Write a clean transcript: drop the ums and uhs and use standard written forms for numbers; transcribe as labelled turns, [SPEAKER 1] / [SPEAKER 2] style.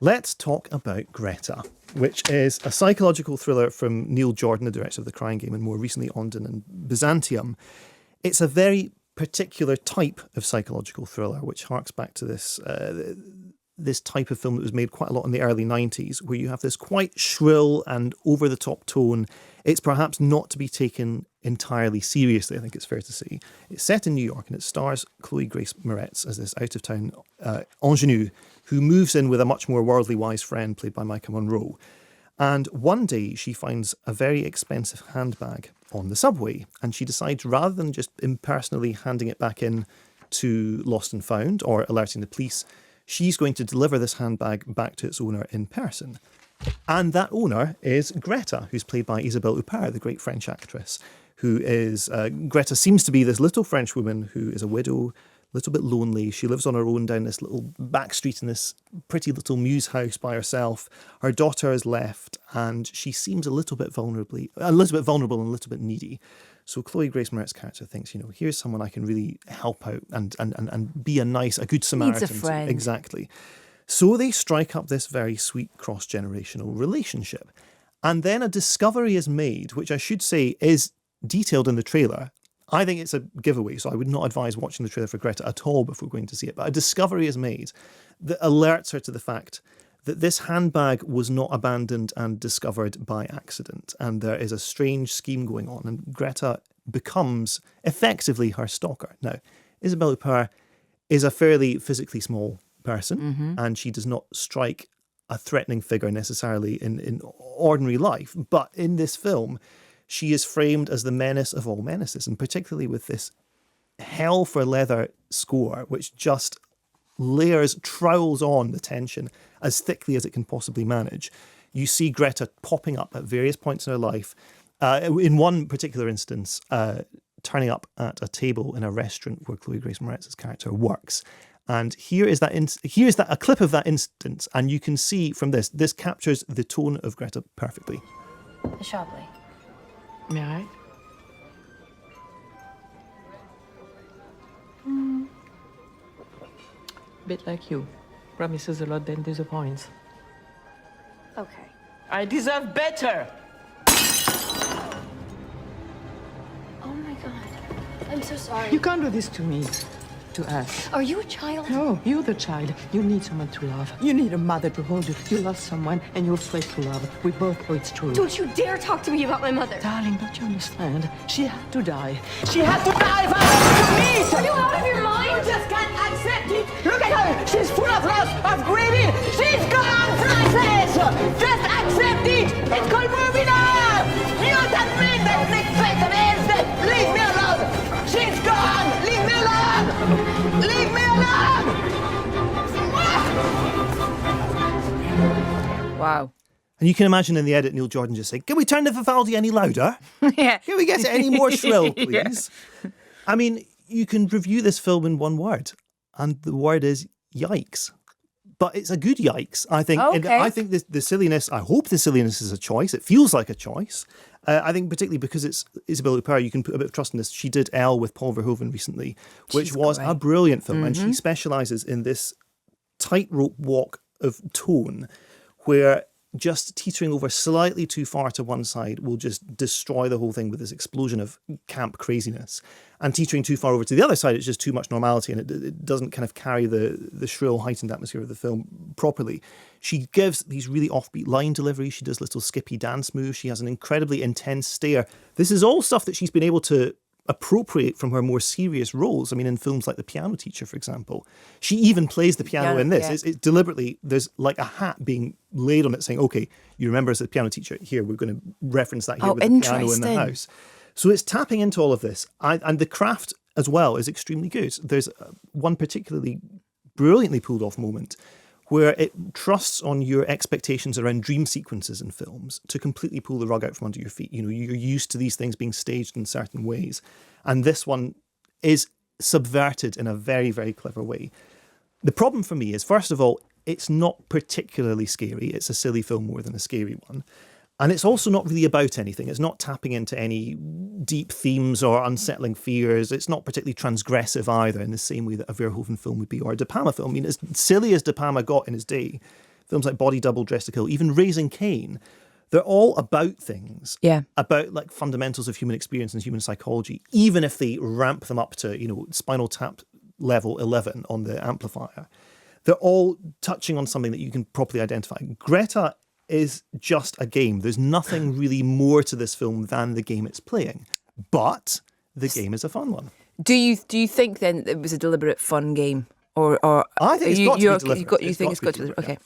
[SPEAKER 1] Let's talk about Greta, which is a psychological thriller from Neil Jordan, the director of The Crying Game, and more recently Ondine and Byzantium. It's a very particular type of psychological thriller, which harks back to this type of film that was made quite a lot in the early 90s, where you have this quite shrill and over-the-top tone. It's perhaps not to be taken entirely seriously, I think it's fair to say. It's set in New York and it stars Chloe Grace Moretz as this out-of-town ingenue who moves in with a much more worldly wise friend played by Micah Monroe. And one day she finds a very expensive handbag on the subway, and she decides, rather than just impersonally handing it back in to Lost and Found or alerting the police, she's going to deliver this handbag back to its owner in person. And that owner is Greta, who's played by Isabelle Huppert, the great French actress, who is... Greta seems to be this little French woman who is a widow, a little bit lonely. She lives on her own down this little back street in this pretty little mews house by herself. Her daughter has left, and she seems a little bit vulnerable and a little bit needy. So Chloe Grace Moretz's character thinks, here's someone I can really help out and be a good Samaritan.
[SPEAKER 2] Needs a friend.
[SPEAKER 1] Exactly. So they strike up this very sweet cross-generational relationship. And then a discovery is made, which I should say is detailed in the trailer. I think it's a giveaway, so I would not advise watching the trailer for Greta at all before going to see it. But a discovery is made that alerts her to the fact that this handbag was not abandoned and discovered by accident. And there is a strange scheme going on. And Greta becomes effectively her stalker. Now, Isabelle Huppert is a fairly physically small person, and she does not strike a threatening figure necessarily in ordinary life. But in this film, she is framed as the menace of all menaces, and particularly with this hell for leather score, which just trowels on the tension as thickly as it can possibly manage. You see Greta popping up at various points in her life. In one particular instance, turning up at a table in a restaurant where Chloe Grace Moretz's character works. And here's a clip of that instance, and you can see from this captures the tone of Greta perfectly.
[SPEAKER 3] The Chablis.
[SPEAKER 4] May I? Bit like you. Promises a lot, then disappoints.
[SPEAKER 3] Okay.
[SPEAKER 4] I deserve better!
[SPEAKER 3] Oh my God. I'm so sorry.
[SPEAKER 4] You can't do this to me. To us.
[SPEAKER 3] Are you a child?
[SPEAKER 4] No, you're the child. You need someone to love. You need a mother to hold you. You love someone and you're afraid to love. We both know it's true.
[SPEAKER 3] Don't you dare talk to me about my mother.
[SPEAKER 4] Darling, don't you understand? She had to die. She had to die for us to meet!
[SPEAKER 3] Are you out of your mind?
[SPEAKER 4] You just can't accept it! Look at her! She's full of lust, of grieving! She's gone, Frances! Just accept it! It's called moving on! You don't mean that next face of instant! Leave me alone! She's gone! Leave me alone! Leave me alone!
[SPEAKER 2] Wow.
[SPEAKER 1] And you can imagine in the edit Neil Jordan just saying, can we turn the Vivaldi any louder?
[SPEAKER 2] Yeah.
[SPEAKER 1] Can we get it any more shrill,
[SPEAKER 2] Yeah.
[SPEAKER 1] please? I mean, you can review this film in one word, and the word is yikes. But it's a good yikes, I think.
[SPEAKER 2] Okay.
[SPEAKER 1] And I think the silliness, I hope the silliness is a choice. It feels like a choice. I think particularly because it's Isabelle Huppert, you can put a bit of trust in this. She did Elle with Paul Verhoeven recently, which was a brilliant film. And she specialises in this tightrope walk of tone where just teetering over slightly too far to one side will just destroy the whole thing with this explosion of camp craziness. And teetering too far over to the other side, it's just too much normality, and it doesn't kind of carry the shrill, heightened atmosphere of the film properly. She gives these really offbeat line deliveries. She does little skippy dance moves. She has an incredibly intense stare. This is all stuff that she's been able to appropriate from her more serious roles. I mean, in films like The Piano Teacher, for example, she even plays the piano in this.
[SPEAKER 2] Yeah.
[SPEAKER 1] It's deliberately, there's like a hat being laid on it saying, okay, you remember as the piano teacher, here, we're going to reference that here with the piano in the house. So it's tapping into all of this. And the craft as well is extremely good. There's one particularly brilliantly pulled off moment where it trusts on your expectations around dream sequences in films to completely pull the rug out from under your feet. You know, you're used to these things being staged in certain ways. And this one is subverted in a very, very clever way. The problem for me is, first of all, it's not particularly scary. It's a silly film more than a scary one. And it's also not really about anything. It's not tapping into any deep themes or unsettling fears. It's not particularly transgressive either, in the same way that a Verhoeven film would be, or a De Palma film. I mean, as silly as De Palma got in his day, films like Body Double, Dressed to Kill, even Raising Cain, they're all about things, about like fundamentals of human experience and human psychology, even if they ramp them up to, Spinal Tap level 11 on the amplifier. They're all touching on something that you can properly identify. Greta is just a game. There's nothing really more to this film than the game it's playing, but the game is a fun one.
[SPEAKER 2] Do you think then it was a deliberate fun game, or
[SPEAKER 1] I think it's got to be deliberate.
[SPEAKER 2] You think it's got to be deliberate? Okay.